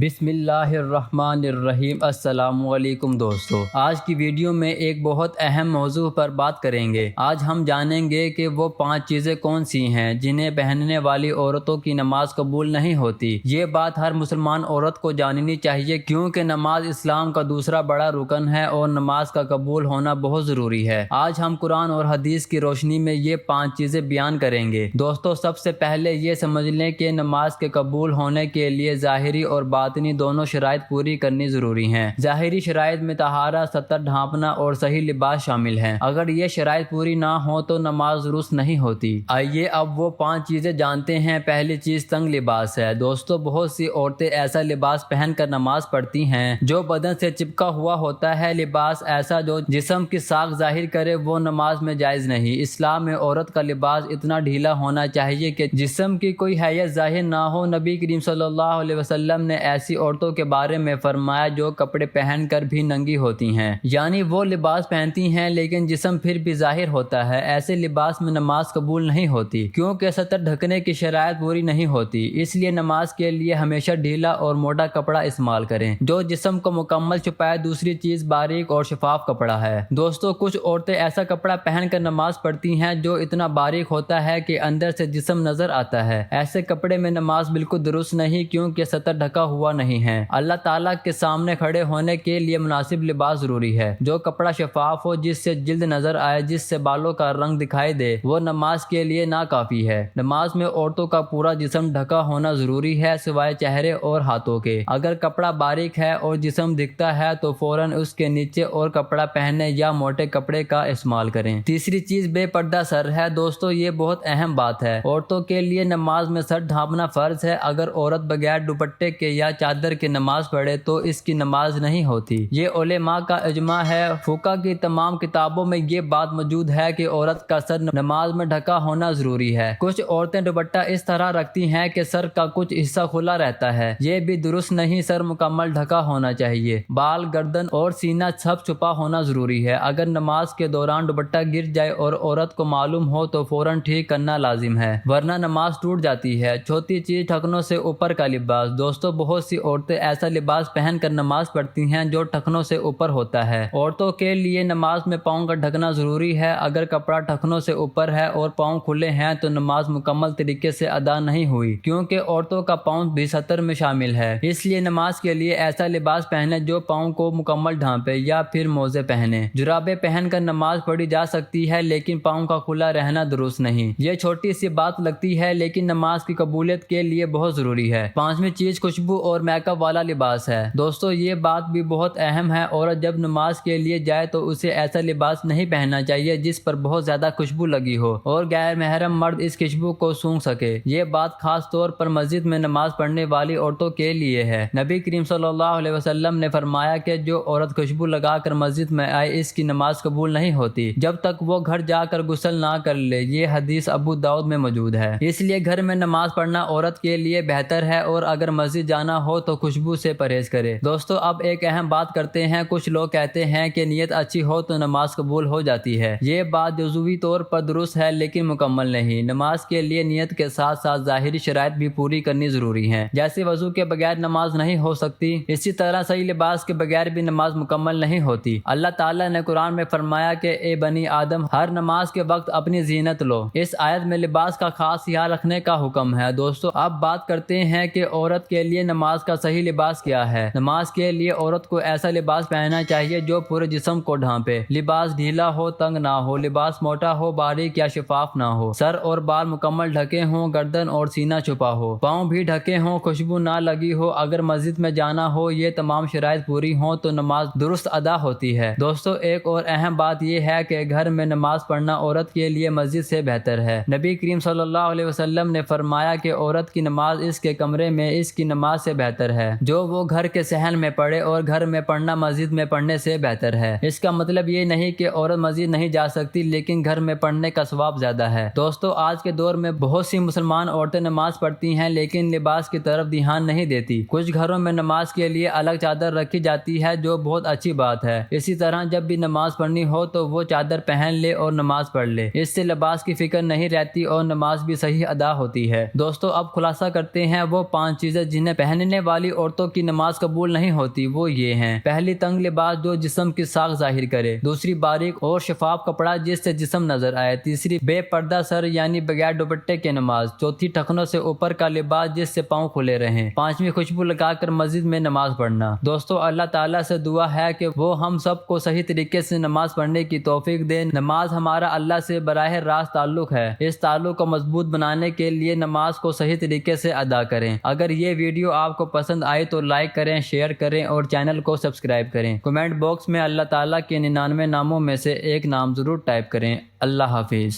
بسم اللہ الرحمن الرحیم۔ السلام علیکم دوستو، آج کی ویڈیو میں ایک بہت اہم موضوع پر بات کریں گے۔ آج ہم جانیں گے کہ وہ 5 چیزیں کون سی ہیں جنہیں پہننے والی عورتوں کی نماز قبول نہیں ہوتی۔ یہ بات ہر مسلمان عورت کو جاننی چاہیے کیونکہ نماز اسلام کا دوسرا بڑا رکن ہے اور نماز کا قبول ہونا بہت ضروری ہے۔ آج ہم قرآن اور حدیث کی روشنی میں یہ 5 چیزیں بیان کریں گے۔ دوستو، سب سے پہلے یہ سمجھ لیں کہ نماز کے قبول ہونے کے لیے ظاہری اور باطنی دونوں شرائط پوری کرنی ضروری ہیں۔ ظاہری شرائط میں طہارت، ستر ڈھانپنا اور صحیح لباس شامل ہیں۔ اگر یہ شرائط پوری نہ ہو تو نماز درست نہیں ہوتی۔ آئیے اب وہ 5 چیزیں جانتے ہیں۔ پہلی چیز تنگ لباس ہے۔ دوستو، بہت سی عورتیں ایسا لباس پہن کر نماز پڑھتی ہیں جو بدن سے چپکا ہوا ہوتا ہے۔ لباس ایسا جو جسم کی ساکھ ظاہر کرے وہ نماز میں جائز نہیں۔ اسلام میں عورت کا لباس اتنا ڈھیلا ہونا چاہیے کہ جسم کی کوئی حیت ظاہر نہ ہو۔ نبی کریم صلی اللہ علیہ وسلم نے ایسی عورتوں کے بارے میں فرمایا جو کپڑے پہن کر بھی ننگی ہوتی ہیں، یعنی وہ لباس پہنتی ہیں لیکن جسم پھر بھی ظاہر ہوتا ہے۔ ایسے لباس میں نماز قبول نہیں ہوتی کیونکہ سطر ڈھکنے کی شرائط پوری نہیں ہوتی۔ اس لیے نماز کے لیے ہمیشہ ڈھیلا اور موٹا کپڑا استعمال کریں جو جسم کو مکمل چھپائے۔ دوسری چیز باریک اور شفاف کپڑا ہے۔ دوستو، کچھ عورتیں ایسا کپڑا پہن کر نماز پڑھتی ہیں جو اتنا باریک ہوتا ہے کہ اندر سے جسم نظر آتا ہے۔ ایسے کپڑے میں نماز بالکل درست نہیں کیونکہ سطر ڈھکا ہوا نہیں ہے۔ اللہ تعالیٰ کے سامنے کھڑے ہونے کے لیے مناسب لباس ضروری ہے۔ جو کپڑا شفاف ہو، جس سے جلد نظر آئے، جس سے بالوں کا رنگ دکھائی دے، وہ نماز کے لیے ناکافی ہے۔ نماز میں عورتوں کا پورا جسم ڈھکا ہونا ضروری ہے سوائے چہرے اور ہاتھوں کے۔ اگر کپڑا باریک ہے اور جسم دکھتا ہے تو فوراً اس کے نیچے اور کپڑا پہنے یا موٹے کپڑے کا استعمال کریں۔ تیسری چیز بے پردہ سر ہے۔ دوستو، یہ بہت اہم بات ہے۔ عورتوں کے لیے نماز میں سر ڈھانپنا فرض ہے۔ اگر عورت بغیر دوپٹے کے یا چادر کے نماز پڑھے تو اس کی نماز نہیں ہوتی۔ یہ علماء کا اجماع ہے۔ فقہ کی تمام کتابوں میں یہ بات موجود ہے کہ عورت کا سر نماز میں ڈھکا ہونا ضروری ہے۔ کچھ عورتیں دوپٹہ اس طرح رکھتی ہیں کہ سر کا کچھ حصہ کھلا رہتا ہے۔ یہ بھی درست نہیں۔ سر مکمل ڈھکا ہونا چاہیے۔ بال، گردن اور سینہ سب چھپا ہونا ضروری ہے۔ اگر نماز کے دوران دوپٹہ گر جائے اور عورت کو معلوم ہو تو فوراً ٹھیک کرنا لازم ہے ورنہ نماز ٹوٹ جاتی ہے۔ چوتھی چیز ٹخنوں سے اوپر کا لباس۔ دوستو، بہت سی عورتیں ایسا لباس پہن کر نماز پڑھتی ہیں جو ٹخنوں سے اوپر ہوتا ہے۔ عورتوں کے لیے نماز میں پاؤں کا ڈھکنا ضروری ہے۔ اگر کپڑا ٹخنوں سے اوپر ہے اور پاؤں کھلے ہیں تو نماز مکمل طریقے سے ادا نہیں ہوئی کیونکہ عورتوں کا پاؤں بھی سطر میں شامل ہے۔ اس لیے نماز کے لیے ایسا لباس پہنے جو پاؤں کو مکمل ڈھانپے یا پھر موزے پہنے۔ جرابیں پہن کر نماز پڑھی جا سکتی ہے لیکن پاؤں کا کھلا رہنا درست نہیں۔ یہ چھوٹی سی بات لگتی ہے لیکن نماز کی قبولیت کے لیے بہت ضروری ہے۔ 5ویں چیز خوشبو اور میک اپ والا لباس ہے۔ دوستو، یہ بات بھی بہت اہم ہے۔ عورت جب نماز کے لیے جائے تو اسے ایسا لباس نہیں پہننا چاہیے جس پر بہت زیادہ خوشبو لگی ہو اور غیر محرم مرد اس خوشبو کو سونگھ سکے۔ یہ بات خاص طور پر مسجد میں نماز پڑھنے والی عورتوں کے لیے ہے۔ نبی کریم صلی اللہ علیہ وسلم نے فرمایا کہ جو عورت خوشبو لگا کر مسجد میں آئے اس کی نماز قبول نہیں ہوتی جب تک وہ گھر جا کر غسل نہ کر لے۔ یہ حدیث ابو داؤد میں موجود ہے۔ اس لیے گھر میں نماز پڑھنا عورت کے لیے بہتر ہے اور اگر مسجد جانا ہو تو خوشبو سے پرہیز کرے۔ دوستو، اب ایک اہم بات کرتے ہیں۔ کچھ لوگ کہتے ہیں کہ نیت اچھی ہو تو نماز قبول ہو جاتی ہے۔ یہ بات جزوی طور پر درست ہے لیکن مکمل نہیں۔ نماز کے لیے نیت کے ساتھ ساتھ ظاہری شرائط بھی پوری کرنی ضروری ہیں، جیسے وضو کے بغیر نماز نہیں ہو سکتی، اسی طرح صحیح لباس کے بغیر بھی نماز مکمل نہیں ہوتی۔ اللہ تعالیٰ نے قرآن میں فرمایا کہ اے بنی آدم، ہر نماز کے وقت اپنی زینت لو۔ اس آیت میں لباس کا خاص خیال رکھنے کا حکم ہے۔ دوستو، اب بات کرتے ہیں کہ عورت کے لیے نماز کا صحیح لباس کیا ہے۔ نماز کے لیے عورت کو ایسا لباس پہننا چاہیے جو پورے جسم کو ڈھانپے۔ لباس ڈھیلا ہو، تنگ نہ ہو، لباس موٹا ہو، باریک یا شفاف نہ ہو، سر اور بال مکمل ڈھکے ہوں، گردن اور سینہ چھپا ہو، پاؤں بھی ڈھکے ہوں، خوشبو نہ لگی ہو۔ اگر مسجد میں جانا ہو، یہ تمام شرائط پوری ہوں تو نماز درست ادا ہوتی ہے۔ دوستو، ایک اور اہم بات یہ ہے کہ گھر میں نماز پڑھنا عورت کے لیے مسجد سے بہتر ہے۔ نبی کریم صلی اللہ علیہ وسلم نے فرمایا کہ عورت کی نماز اس کے کمرے میں اس کی نماز سے بہتر ہے جو وہ گھر کے صحن میں پڑھے، اور گھر میں پڑھنا مسجد میں پڑھنے سے بہتر ہے۔ اس کا مطلب یہ نہیں کہ عورت مسجد نہیں جا سکتی لیکن گھر میں پڑھنے کا ثواب زیادہ ہے۔ دوستو، آج کے دور میں بہت سی مسلمان عورتیں نماز پڑھتی ہیں لیکن لباس کی طرف دھیان نہیں دیتی۔ کچھ گھروں میں نماز کے لیے الگ چادر رکھی جاتی ہے جو بہت اچھی بات ہے۔ اسی طرح جب بھی نماز پڑھنی ہو تو وہ چادر پہن لے اور نماز پڑھ لے۔ اس سے لباس کی فکر نہیں رہتی اور نماز بھی صحیح ادا ہوتی ہے۔ دوستو، اب خلاصہ کرتے ہیں وہ 5 چیزیں جنہیں پہننے پہننے والی عورتوں کی نماز قبول نہیں ہوتی وہ یہ ہیں: پہلی، تنگ لباس جو جسم کی ساخت ظاہر کرے; دوسری، باریک اور شفاف کپڑا جس سے جسم نظر آئے; تیسری، بے پردہ سر یعنی بغیر دوپٹے کے نماز; چوتھی، ٹخنوں سے اوپر کا لباس جس سے پاؤں کھلے رہیں; پانچویں، خوشبو لگا کر مسجد میں نماز پڑھنا۔ دوستو، اللہ تعالیٰ سے دعا ہے کہ وہ ہم سب کو صحیح طریقے سے نماز پڑھنے کی توفیق دے۔ نماز ہمارا اللہ سے براہ راست تعلق ہے۔ اس تعلق کو مضبوط بنانے کے لیے نماز کو صحیح طریقے سے ادا کریں۔ اگر یہ ویڈیو آپ کو پسند آئے تو لائک کریں، شیئر کریں اور چینل کو سبسکرائب کریں۔ کمنٹ باکس میں اللہ تعالیٰ کے 99 ناموں میں سے ایک نام ضرور ٹائپ کریں۔ اللہ حافظ۔